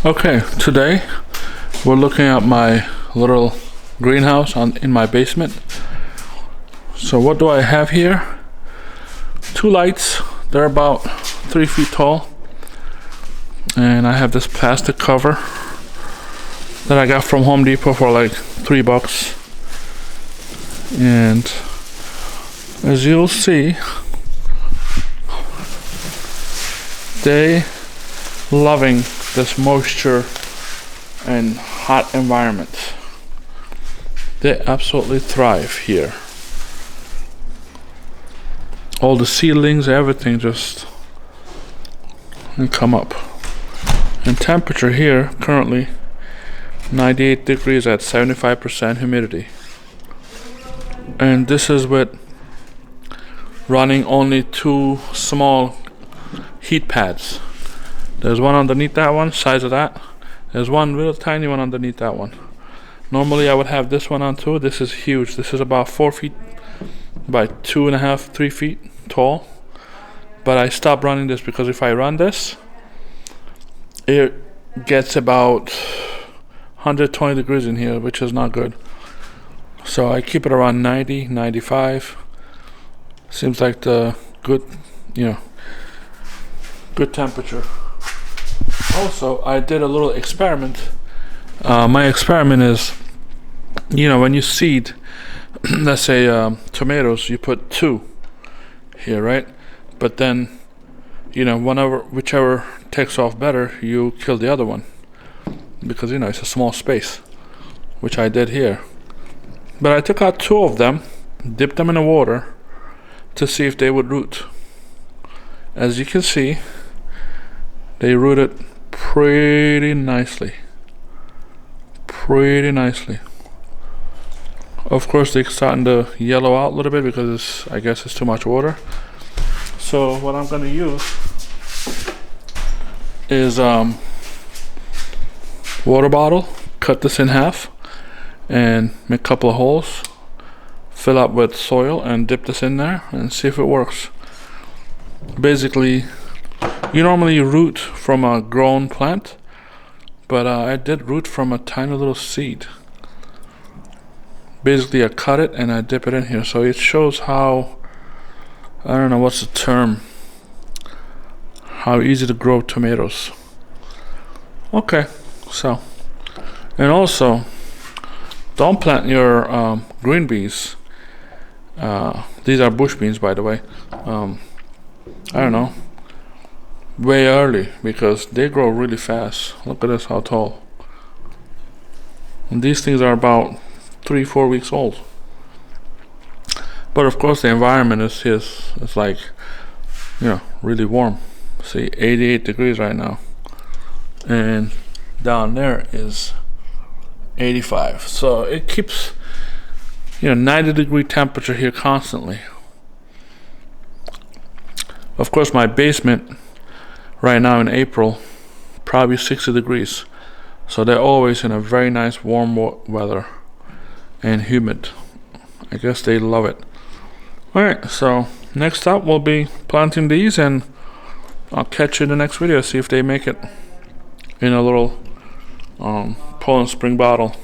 Okay, today we're looking at my little greenhouse in my basement. So what do I have here? Two lights. They're about 3 feet tall. And I have this plastic cover that I got from Home Depot for like $3. And as you'll see, they loving this moisture and hot environment. They absolutely thrive here. All the seedlings, everything just come up. And temperature here currently 98 degrees at 75% humidity. And this is with running only two small heat pads. There's one underneath that one, size of that. There's one little tiny one underneath that one. Normally I would have this one on too. This is huge. This is about 4 feet by 2.5, 3 feet tall. But I stopped running this because if I run this, it gets about 120 degrees in here, which is not good. So I keep it around 90, 95. Seems like the good, good temperature. Also, I did a little experiment. My experiment is, when you seed, let's say tomatoes, you put 2 here, right? But then, whichever takes off better, you kill the other one. Because, it's a small space, which I did here. But I took out 2 of them, dipped them in the water to see if they would root. As you can see, they rooted pretty nicely. Of course, they're starting to yellow out a little bit because I guess it's too much water. So what I'm going to use is water bottle. Cut this in half and make a couple of holes. Fill up with soil and dip this in there and see if it works. Basically, you normally root from a grown plant, but I did root from a tiny little seed. Basically, I cut it and I dip it in here, so it shows how, I don't know what's the term, how easy to grow tomatoes. Okay, so, and also, don't plant your green beans. These are bush beans, by the way. I don't know, way early, because they grow really fast. Look at this, how tall. And these things are about 3-4 weeks old. But of course the environment it's like, really warm. See, 88 degrees right now. And down there is 85. So it keeps 90-degree temperature here constantly. Of course, my basement right now in April, probably 60 degrees. So they're always in a very nice warm weather and humid. I guess they love it. Alright, so next up we'll be planting these, and I'll catch you in the next video, see if they make it in a little Poland Spring bottle.